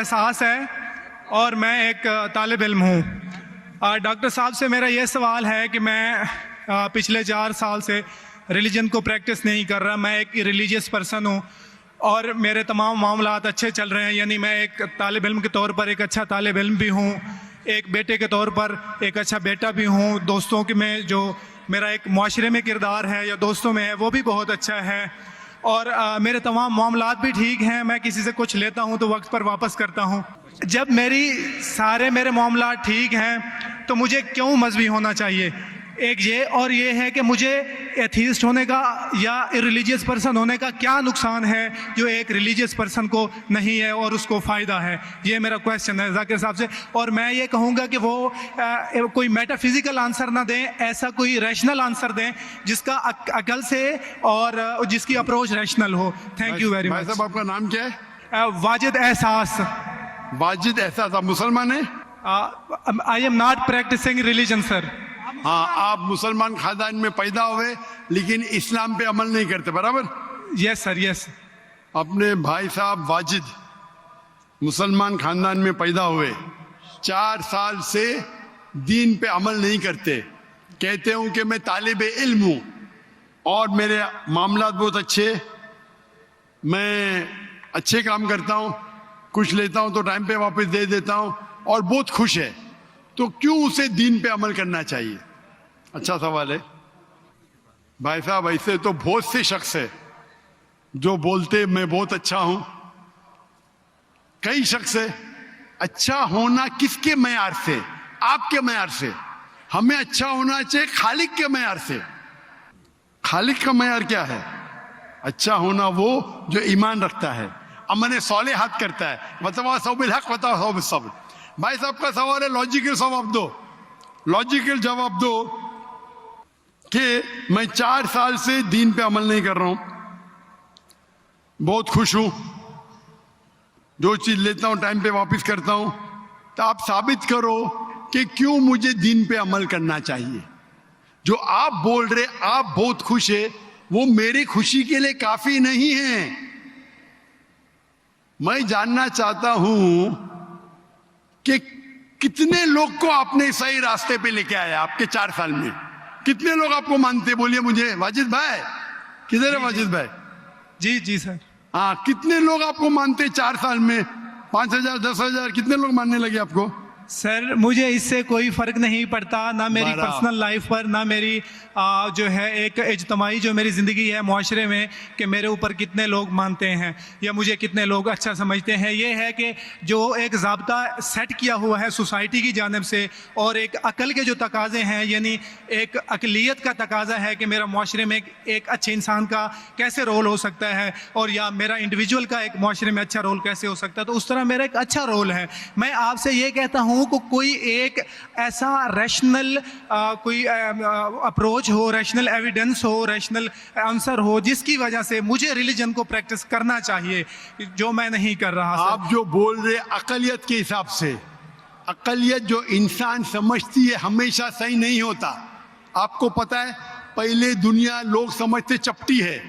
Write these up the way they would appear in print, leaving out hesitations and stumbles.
एहसास है और मैं एक तालिब इल्म हूँ। डॉक्टर साहब से मेरा ये सवाल है कि मैं पिछले 4 साल से रिलीजन को प्रैक्टिस नहीं कर रहा। मैं एक रिलीजियस पर्सन हूँ और मेरे तमाम मामलात अच्छे चल रहे हैं, यानी मैं एक तालिब इल्म के तौर पर एक अच्छा तालिब इल्म भी हूँ, एक बेटे के तौर पर एक अच्छा बेटा भी हूँ, दोस्तों के में जो मेरा एक मुआशरे में किरदार है या दोस्तों में है वो भी बहुत अच्छा है, और मेरे तमाम मामलात भी ठीक हैं। मैं किसी से कुछ लेता हूँ तो वक्त पर वापस करता हूँ। जब मेरे मामलात ठीक हैं तो मुझे क्यों मजहबी होना चाहिए? एक ये, और ये है कि मुझे एथीस्ट होने का या रिलीजियस पर्सन होने का क्या नुकसान है जो एक रिलीजियस पर्सन को नहीं है और उसको फ़ायदा है? ये मेरा क्वेश्चन है जाकिर साहब से। और मैं ये कहूँगा कि वो कोई मेटाफिजिकल आंसर ना दें, ऐसा कोई रैशनल आंसर दें जिसका अकल से और जिसकी अप्रोच रैशनल हो। Thank you very much. साहब आपका नाम क्या है? वाजिद एहसास। वाजिद एहसास, आप मुसलमान हैं? I am not practicing religion sir. हाँ, आप मुसलमान खानदान में पैदा हुए लेकिन इस्लाम पे अमल नहीं करते, बराबर? Yes sir, yes. अपने भाई साहब वाजिद मुसलमान खानदान में पैदा हुए, 4 साल से दीन पे अमल नहीं करते, कहते हूं कि मैं तालिब इल्म हूं और मेरे मामलात बहुत अच्छे, मैं अच्छे काम करता हूं, कुछ लेता हूं तो टाइम पे वापस दे देता हूं और बहुत खुश है, तो क्यों उसे दीन पे अमल करना चाहिए? अच्छा सवाल है भाई साहब। ऐसे तो बहुत से शख्स है जो बोलते मैं बहुत अच्छा हूं। कई शख्स है। अच्छा होना किसके मयार से? आपके मयार से। हमें अच्छा होना चाहिए खालिक के मयार से। खालिक का मयार क्या है? अच्छा होना वो जो ईमान रखता है, अमल सालिहात करता है। वतवा सौबिल हक वतवा सौबिल सब्र। भाई साहब का सवाल है, लॉजिकल जवाब दो, लॉजिकल जवाब दो कि मैं 4 साल से दीन पे अमल नहीं कर रहा हूं, बहुत खुश हूं, जो चीज लेता हूं टाइम पे वापस करता हूं, तो आप साबित करो कि क्यों मुझे दीन पे अमल करना चाहिए। जो आप बोल रहे आप बहुत खुश है, वो मेरी खुशी के लिए काफी नहीं है। मैं जानना चाहता हूं कि कितने लोग को आपने सही रास्ते पे लेके आया आपके 4 साल में? कितने लोग आपको मानते? बोलिए मुझे। वाजिद भाई किधर है? वाजिद भाई जी जी सर। हाँ, कितने लोग आपको मानते 4 साल में? 5,000 10,000 कितने लोग मानने लगे आपको? सर मुझे इससे कोई फ़र्क नहीं पड़ता, ना मेरी पर्सनल लाइफ पर, ना मेरी जो है एक इज्तमाही जो मेरी ज़िंदगी है मुआशरे में, कि मेरे ऊपर कितने लोग मानते हैं या मुझे कितने लोग अच्छा समझते हैं। ये है कि जो एक ज़ाब्ता सेट किया हुआ है सोसाइटी की जानिब से, और एक अकल के जो तकाज़े हैं, यानी एक अकलियत का तकाज़ा है कि मेरा मुआशरे में एक अच्छे इंसान का कैसे रोल हो सकता है, और या मेरा इंडिविजुअल का एक मुआशरे में अच्छा रोल कैसे हो सकता है, तो उस तरह मेरा एक अच्छा रोल है। मैं आपसे ये कहता हूँ को कोई एक ऐसा रैशनल कोई अप्रोच हो, रैशनल एविडेंस हो, रैशनल आंसर हो जिसकी वजह से मुझे रिलीजन को प्रैक्टिस करना चाहिए, जो मैं नहीं कर रहा। आप जो बोल रहे अकलियत के हिसाब से, अकलियत जो इंसान समझती है हमेशा सही नहीं होता। आपको पता है, पहले दुनिया लोग समझते चपटी है।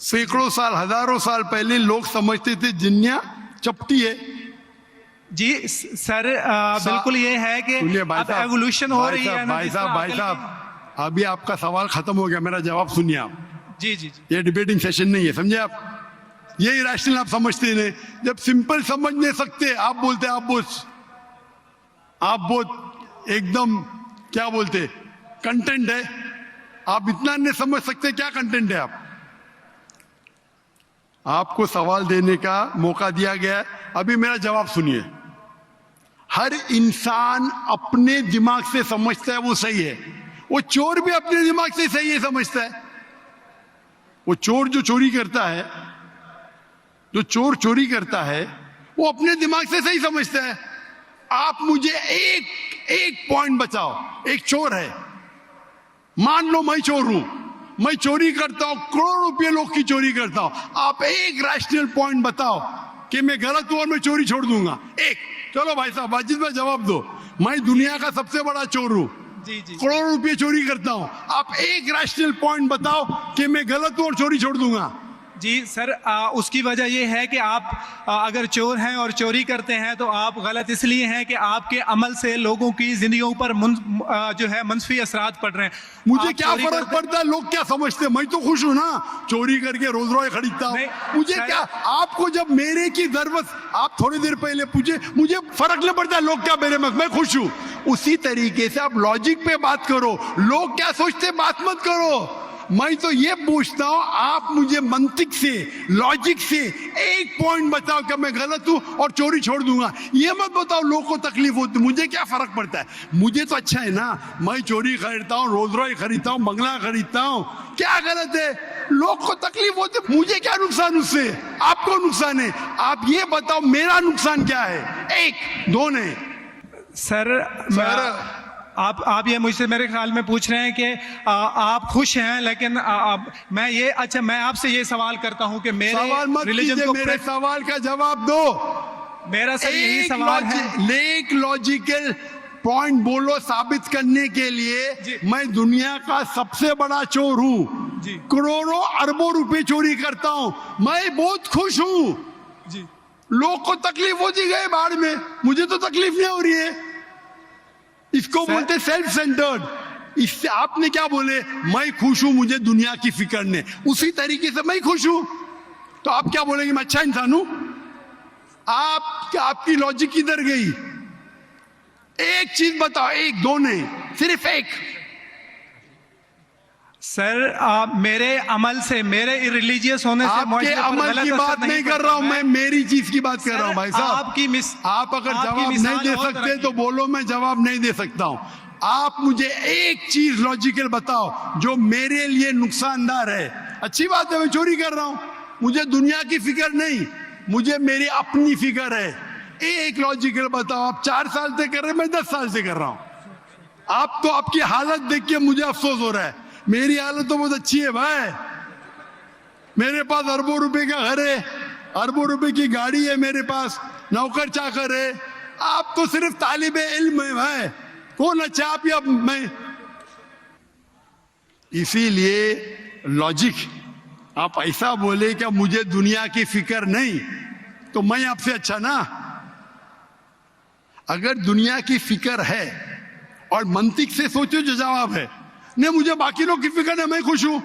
सैकड़ों साल, हजारों साल पहले लोग समझते थे दुनिया चपटी है। जी सर, बिल्कुल ये है कि अब एवोल्यूशन हो रही है ना। भाई साहब अभी आपका सवाल खत्म हो गया, मेरा जवाब सुनिए आप। जी जी। ये डिबेटिंग सेशन नहीं है, समझे आप? ये इरेशनल आप समझते नहीं। जब सिंपल समझ नहीं सकते आप बोलते आप बहुत एकदम क्या बोलते कंटेंट है। आप इतना नहीं समझ सकते क्या कंटेंट है। आपको सवाल देने का मौका दिया गया है, अभी मेरा जवाब सुनिए। हर इंसान अपने दिमाग से समझता है वो सही है। वो चोर भी अपने दिमाग से सही है समझता है। वो चोर जो चोरी करता है, जो चोर चोरी करता है, वो अपने दिमाग से सही समझता है। आप मुझे एक पॉइंट बताओ। एक चोर है, मान लो मैं चोर हूं, मैं चोरी करता हूं, करोड़ों रुपए लोग की चोरी करता हूं। आप एक रैशनल पॉइंट बताओ कि मैं गलत हूं और मैं चोरी छोड़ दूंगा। एक। चलो भाई साहब वाजिद भाई जवाब दो। मैं दुनिया का सबसे बड़ा चोर हूं, करोड़ों रुपए चोरी करता हूं। आप एक रैशनल पॉइंट बताओ कि मैं गलत हूं और चोरी छोड़ दूंगा। जी सर, उसकी वजह ये है कि आप अगर चोर हैं और चोरी करते हैं तो आप गलत इसलिए हैं कि आपके अमल से लोगों की जिंदगियों पर जो है मंफी असरात पड़ रहे हैं। मुझे आप क्या चोरी फर्क पड़ता है लोग क्या समझते हैं, मैं तो खुश हूं ना, चोरी करके रोज रोज खरीदता हूं। नहीं, मुझे शायद- क्या, आपको जब मेरे की जरूरत, आप थोड़ी देर पहले पूछे, मुझे फर्क नहीं पड़ता लोग क्या मेरे में, मैं खुश हूं। उसी तरीके से आप लॉजिक पे बात करो, लोग क्या सोचते बात मत करो। मैं तो ये पूछता हूं, आप मुझे मंतिक से, लॉजिक से एक पॉइंट बताओ कि मैं गलत हूं और चोरी छोड़ दूंगा। ये मत बताओ लोग को तकलीफ होती, मुझे क्या फर्क पड़ता है, मुझे तो अच्छा है ना। मैं चोरी खरीदता हूं, रोज रोज खरीदता हूं, बंगला खरीदता हूं, क्या गलत है? लोग को तकलीफ होती, मुझे क्या नुकसान उससे, आपको नुकसान है। आप ये बताओ मेरा नुकसान क्या है, एक दो नहीं। सर आप ये मुझसे मेरे ख्याल में पूछ रहे हैं कि आप खुश हैं, लेकिन मैं आपसे ये सवाल करता हूं कि मेरे सवाल मत रिलीजन कीजिए, को मेरे सवाल का जवाब दो। मेरा सर यही सवाल है। एक लॉजिकल पॉइंट बोलो साबित करने के लिए। मैं दुनिया का सबसे बड़ा चोर हूं, जी। करोड़ों अरबों रुपए चोरी करता हूं, मैं बहुत खुश हूं। जी, लोग को तकलीफ होती गई बाढ़ में, मुझे तो तकलीफ नहीं हो रही है। इसको बोलते सेल्फ सेंटर्ड। इससे आपने क्या बोले, मैं खुश हूं, मुझे दुनिया की फिक्र नहीं, उसी तरीके से मैं खुश हूं, तो आप क्या बोलेंगे मैं अच्छा इंसान हूं? आपकी लॉजिक किधर गई? एक चीज बताओ, एक दो नहीं, सिर्फ एक। सर मेरे अमल से, मेरे रिलीजियस होने से आपके मुआशरे पर अमल गलत की असर बात नहीं कर रहा हूं मैं, मेरी चीज की बात कर रहा हूं भाई साहब। आप अगर जवाब नहीं दे सकते तो बोलो, मैं जवाब नहीं दे सकता हूं। आप मुझे एक चीज लॉजिकल बताओ जो मेरे लिए नुकसानदार है। अच्छी बात है, मैं चोरी कर रहा हूं, मुझे दुनिया की फिक्र नहीं, मुझे मेरी अपनी फिक्र है। एक लॉजिकल बताओ। आप 4 साल से कर रहे हैं, मैं 10 साल से कर रहा हूं। आप तो आपकी हालत देख के मुझे अफसोस हो रहा है, मेरी हालत तो बहुत अच्छी है भाई। मेरे पास अरबों रुपए का घर है, अरबों रुपए की गाड़ी है मेरे पास, नौकर चाकर है। आप तो सिर्फ तालिबे इल्म है भाई, कौन अच्छा आप या मैं? इसीलिए लॉजिक, आप ऐसा बोले कि मुझे दुनिया की फिक्र नहीं, तो मैं आपसे अच्छा ना। अगर दुनिया की फिक्र है और मंतिक से सोचो जो जवाब है, नहीं मुझे बाकी लोग की फिक्र है, मैं खुश हूं,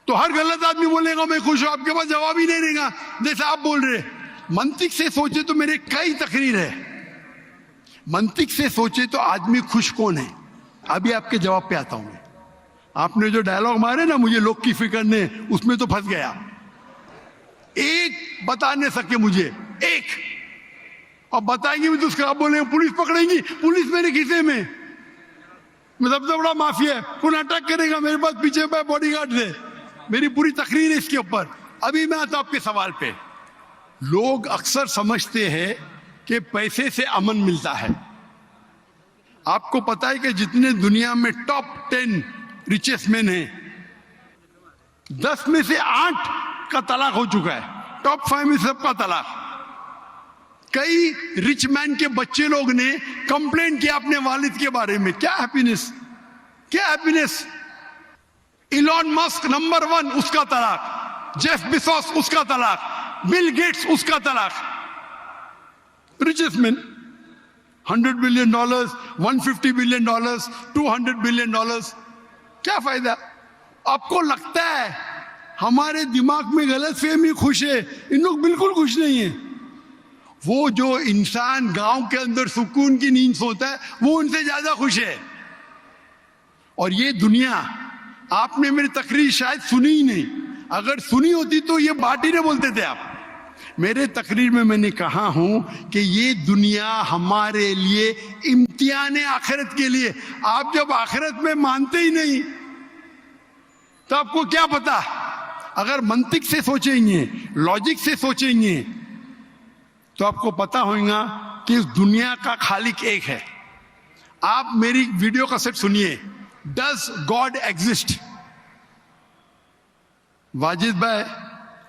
तो हर गलत आदमी बोलेगा मैं खुश हूं, आपके पास जवाब ही नहीं रहेगा जैसे आप बोल रहे। मंतिक से सोचे तो मेरे कई तकरीर है, मंतिक से सोचे तो आदमी खुश कौन है? अभी आपके जवाब पे आता हूं मैं। आपने जो डायलॉग मारे ना, मुझे लोग की फिक्र नहीं, उसमें तो फंस गया। एक बता नहीं सके मुझे, एक, और बताएंगे भी तो उसका आप बोलेंगे पुलिस पकड़ेगी, पुलिस मेरे खीसे में, मैं सबसे बड़ा माफिया है, कौन अटैक करेगा, मेरे पास पीछे पे बॉडीगार्ड है। मेरी पूरी तकरीर है इसके ऊपर। अभी मैं आता हूं आपके सवाल पे। लोग अक्सर समझते हैं कि पैसे से अमन मिलता है। आपको पता है कि जितने दुनिया में टॉप 10 रिचेस्ट मैन हैं, 10 में से 8 का तलाक हो चुका है, टॉप 5 में सबका तलाक। कई रिच मैन के बच्चे लोग ने कंप्लेंट किया अपने वालिद के बारे में, क्या हैप्पीनेस, क्या हैप्पीनेस। इलॉन मस्क नंबर 1, उसका तलाक, जेफ बेजोस उसका तलाक, बिल गेट्स उसका तलाक। Richest man, $100 billion, $150 billion, $200 billion, क्या फायदा? आपको लगता है हमारे दिमाग में गलत फहमी, खुश है, इन लोग बिल्कुल खुश नहीं है। वो जो इंसान गांव के अंदर सुकून की नींद सोता है, वो उनसे ज्यादा खुश है। और ये दुनिया, आपने मेरी तकरीर शायद सुनी ही नहीं, अगर सुनी होती तो ये बात ही नहीं बोलते थे आप। मेरे तकरीर में मैंने कहा हूं कि ये दुनिया हमारे लिए इम्तिहान है आखिरत के लिए। आप जब आखिरत में मानते ही नहीं तो आपको क्या पता? अगर मंतिक से सोचेंगे, लॉजिक से सोचेंगे, तो आपको पता होगा कि इस दुनिया का खालिक एक है। आप मेरी वीडियो का सेट सुनिए, डज गॉड एग्जिस्ट? वाजिद भाई,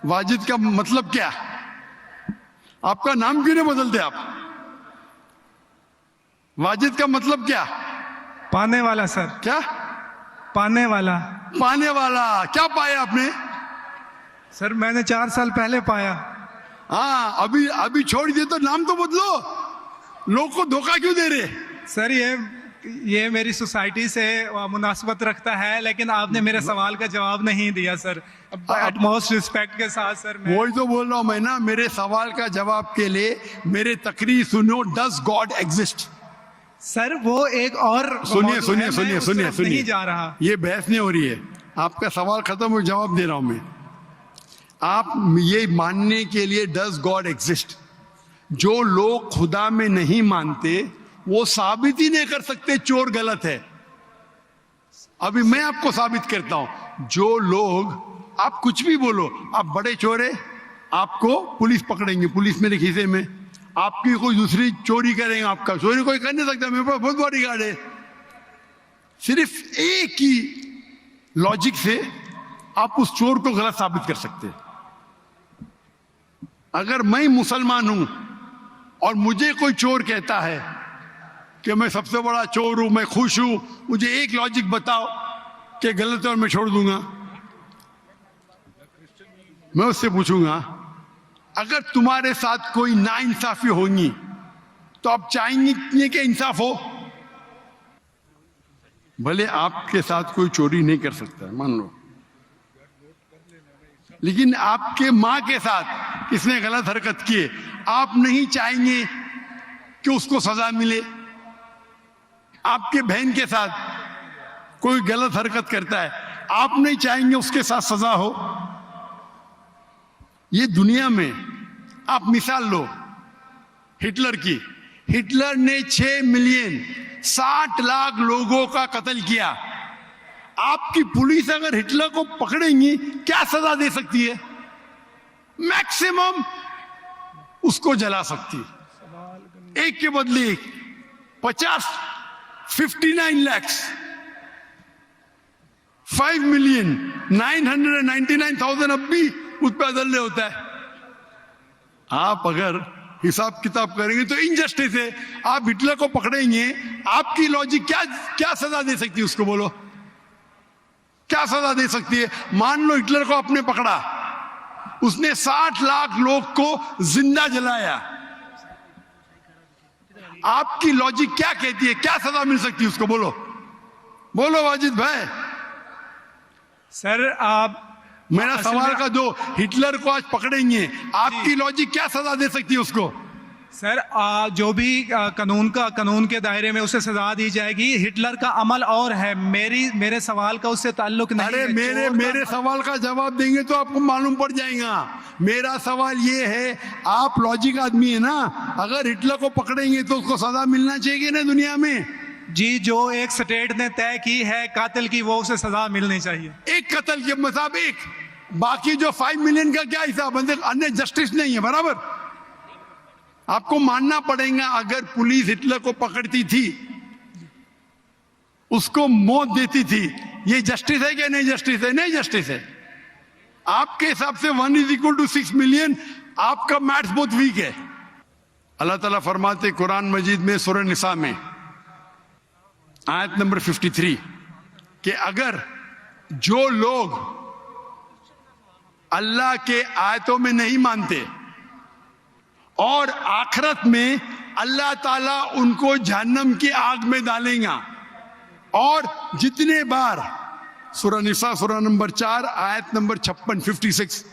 वाजिद का मतलब क्या? आपका नाम क्यों नहीं बदलते आप? वाजिद का मतलब क्या? पाने वाला सर। क्या? पाने वाला। पाने वाला। क्या पाया आपने? सर मैंने 4 साल पहले पाया। हाँ, अभी अभी छोड़ दिए तो नाम तो बदलो, लोग को धोखा क्यों दे रहे? सर ये मेरी सोसाइटी से मुनासबत रखता है, लेकिन आपने मेरे सवाल का जवाब नहीं दिया सर। एटमोस्ट रिस्पेक्ट के साथ सर मैं वही तो बोल रहा हूं मैं ना, मेरे सवाल का जवाब के लिए मेरे तकरीर सुनो। Does God exist? सर वो एक और सुनिए मौजू है, सुनिए मैं सुनिए उस सुनिए तरफ सुनिए, नहीं जा रहा। ये बहस नहीं हो रही है, आपका सवाल खत्म हो, जवाब दे रहा हूं मैं। आप ये मानने के लिए डज गॉड एग्जिस्ट, जो लोग खुदा में नहीं मानते वो साबित ही नहीं कर सकते चोर गलत है। अभी मैं आपको साबित करता हूं, जो लोग, आप कुछ भी बोलो, आप बड़े चोर है, आपको पुलिस पकड़ेंगे, पुलिस मेरे खीसे में, आपकी कोई दूसरी चोरी करेंगे, आपका चोरी कोई कर नहीं सकता, मेरे पास बहुत बड़ी गार्ड है। सिर्फ एक ही लॉजिक से आप उस चोर को गलत साबित कर सकते हैं। अगर मैं मुसलमान हूं और मुझे कोई चोर कहता है कि मैं सबसे बड़ा चोर हूं, मैं खुश हूं, मुझे एक लॉजिक बताओ कि गलत है और मैं छोड़ दूंगा। मैं उससे पूछूंगा, अगर तुम्हारे साथ कोई नाइंसाफी होगी तो आप चाहेंगे कि इंसाफ हो? भले आपके साथ कोई चोरी नहीं कर सकता मान लो, लेकिन आपके मां के साथ किसने गलत हरकत की है, आप नहीं चाहेंगे कि उसको सजा मिले? आपके बहन के साथ कोई गलत हरकत करता है, आप नहीं चाहेंगे उसके साथ सजा हो? ये दुनिया में आप मिसाल लो हिटलर की। हिटलर ने 6 मिलियन 60 लाख लोगों का कत्ल किया। आपकी पुलिस अगर हिटलर को पकड़ेंगी क्या सजा दे सकती है? मैक्सिमम उसको जला सकती है, एक के बदले एक। 59 लाख 5,999,000 अब भी उस पर अदल्य होता है। आप अगर हिसाब किताब करेंगे तो इनजस्टिस है। आप हिटलर को पकड़ेंगे, आपकी लॉजिक क्या सजा दे सकती है उसको? बोलो, क्या सजा दे सकती है? मान लो हिटलर को आपने पकड़ा, उसने 60 लाख लोग को जिंदा जलाया, आपकी लॉजिक क्या कहती है? क्या सजा मिल सकती है उसको? बोलो बोलो वाजिद भाई। सर आप मेरा सवाल का दो, हिटलर को आज पकड़ेंगे, आपकी लॉजिक क्या सजा दे सकती है उसको? सर जो भी कानून के दायरे में उसे सजा दी जाएगी। हिटलर का अमल और है, मेरे सवाल का उससे ताल्लुक नहीं अरे है। मेरे सवाल का जवाब देंगे तो आपको मालूम पड़ जाएगा। मेरा सवाल ये है, आप लॉजिक आदमी है ना, अगर हिटलर को पकड़ेंगे तो उसको सजा मिलना चाहिए ना दुनिया में? जी, जो एक स्टेट ने तय की है कातिल की, वो उसे सजा मिलनी चाहिए। एक कत्ल के मतलब एक, बाकी जो 5 मिलियन का क्या हिसाब? अन्य जस्टिस नहीं है, बराबर? आपको मानना पड़ेगा, अगर पुलिस हिटलर को पकड़ती थी, उसको मौत देती थी, ये जस्टिस है क्या? नहीं जस्टिस है, नहीं जस्टिस है। आपके हिसाब से 1=6 मिलियन, आपका मैथ्स बहुत वीक है। अल्लाह ताला फरमाते कुरान मजीद में सूरह निसा में आयत नंबर 53 कि अगर जो लोग अल्लाह के आयतों में नहीं मानते और आखिरत में अल्लाह ताला उनको जहन्नम की आग में डालेगा, और जितने बार, सूरह निसा सूरह नंबर 4 आयत नंबर 56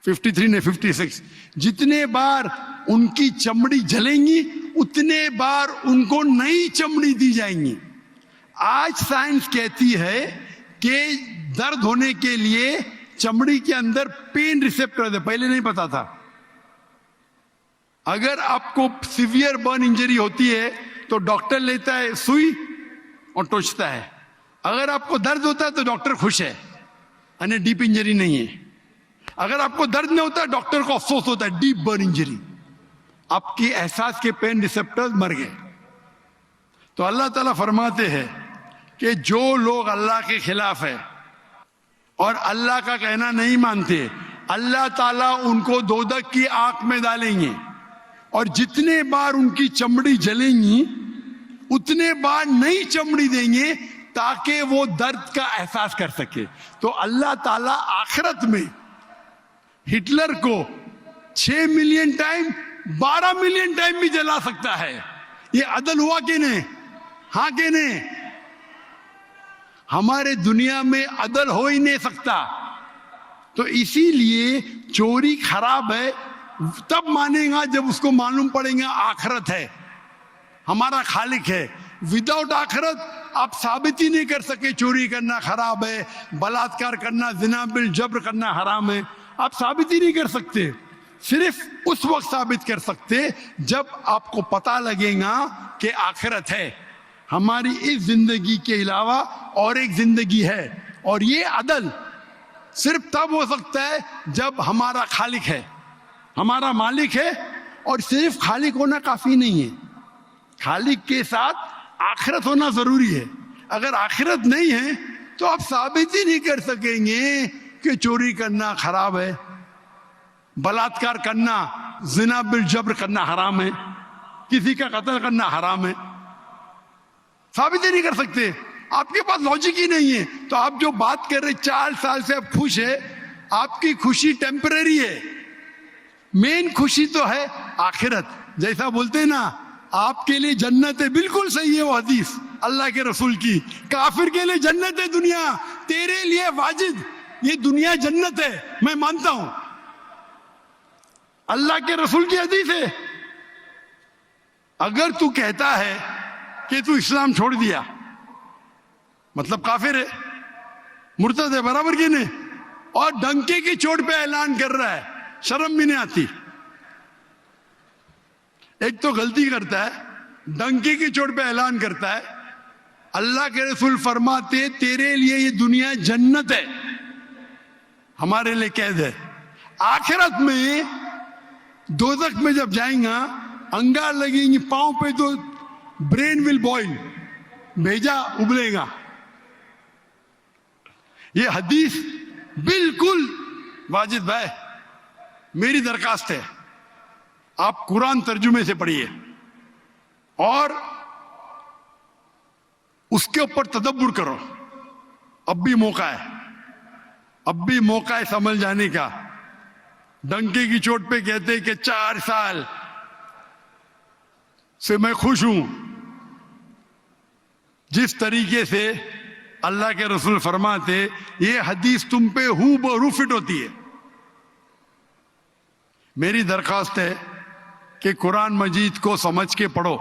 53 ने 56, जितने बार उनकी चमड़ी जलेंगी उतने बार उनको नई चमड़ी दी जाएंगी। आज साइंस कहती है कि दर्द होने के लिए चमड़ी के अंदर पेन रिसेप्टर है, पहले नहीं पता था। अगर आपको सीवियर बर्न इंजरी होती है तो डॉक्टर लेता है सुई और टोचता है। अगर आपको दर्द होता है तो डॉक्टर खुश है, यानी डीप इंजरी नहीं है। अगर आपको दर्द नहीं होता डॉक्टर को अफसोस होता है, डीप बर्न इंजरी, आपकी एहसास के पेन रिसेप्टर्स मर गए। तो अल्लाह ताला फरमाते हैं कि जो लोग अल्लाह के खिलाफ है और अल्लाह का कहना नहीं मानते, अल्लाह ताला उनको दोजख की आग में डालेंगे, और जितने बार उनकी चमड़ी जलेंगी उतने बार नई चमड़ी देंगे ताकि वो दर्द का एहसास कर सके। तो अल्लाह ताला आखिरत में हिटलर को 6 मिलियन टाइम 12 मिलियन टाइम भी जला सकता है। ये अदल हुआ कि नहीं? हाँ कि नहीं? हमारे दुनिया में अदल हो ही नहीं सकता। तो इसीलिए चोरी खराब है तब मानेगा जब उसको मालूम पड़ेगा आखिरत है, हमारा खालिक है। विदाउट आखिरत आप साबित ही नहीं कर सके चोरी करना खराब है, बलात्कार करना, जिना बिल जब्र करना हराम है। आप साबित ही नहीं कर सकते। सिर्फ उस वक्त साबित कर सकते जब आपको पता लगेगा कि आखिरत है, हमारी इस जिंदगी के अलावा और एक जिंदगी है। और ये अदल सिर्फ तब हो सकता है जब हमारा खालिक है, हमारा मालिक है। और सिर्फ खालिक होना काफी नहीं है, खालिक के साथ आखिरत होना जरूरी है। अगर आखिरत नहीं है तो आप साबित ही नहीं कर सकेंगे कि चोरी करना खराब है, बलात्कार करना, जिना बिल जब्र करना हराम है, किसी का कत्ल करना हराम है। साबित ही नहीं कर सकते, आपके पास लॉजिक ही नहीं है। तो आप जो बात कर रहे 4 साल से आप खुश है, आपकी खुशी टेम्परेरी है। मेन खुशी तो है आखिरत। जैसा बोलते हैं ना, आपके लिए जन्नत है, बिल्कुल सही है वो हदीस अल्लाह के रसूल की। काफिर के लिए जन्नत है दुनिया, तेरे लिए वाजिद ये दुनिया जन्नत है, मैं मानता हूं। अल्लाह के रसूल की हदीस है। अगर तू कहता है कि तू इस्लाम छोड़ दिया, मतलब काफिर है, मुर्तद है, बराबर की नहीं, और डंके की चोट पे ऐलान कर रहा है, शर्म भी नहीं आती। एक तो गलती करता है, डंके की चोट पे ऐलान करता है। अल्लाह के रसूल फरमाते तेरे लिए ये दुनिया जन्नत है, हमारे लिए कैद है। आखिरत में दोजख में जब जाएगा, अंगार लगेंगी पांव पे तो ब्रेन विल बॉइल, भेजा उबलेगा। ये हदीस बिल्कुल वाजिद भाई, मेरी दरखास्त है आप कुरान तर्जुमे से पढ़िए और उसके ऊपर तदब्बुर करो। अब भी मौका है, अब भी मौका है समझ जाने का। डंके की चोट पे कहते कि 4 साल से मैं खुश हूं। जिस तरीके से अल्लाह के रसूल फरमाते, ये हदीस तुम पे हूबहू फिट होती है। मेरी दरखास्त है कि कुरान मजीद को समझ के पढ़ो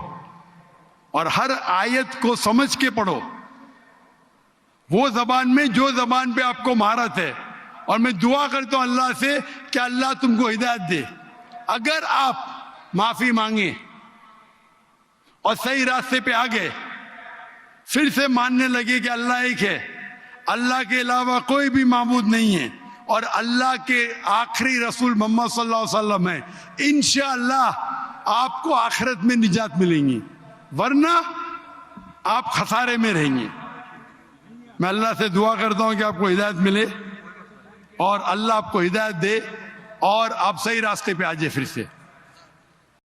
और हर आयत को समझ के पढ़ो, वो जबान में जो जबान पे आपको महारत है। और मैं दुआ करता हूं अल्लाह से कि अल्लाह तुमको हिदायत दे। अगर आप माफी मांगे और सही रास्ते पे आ गए, फिर से मानने लगे कि अल्लाह एक है, अल्लाह के अलावा कोई भी माबूद नहीं है और अल्लाह के आखिरी रसूल मोहम्मद सल्लल्लाहु अलैहि वसल्लम है, इंशाअल्लाह आपको आखिरत में निजात मिलेंगी, वरना आप खसारे में रहेंगे। मैं अल्लाह से दुआ करता हूं कि आपको हिदायत मिले और अल्लाह आपको हिदायत दे और आप सही रास्ते पे आ जाए फिर से।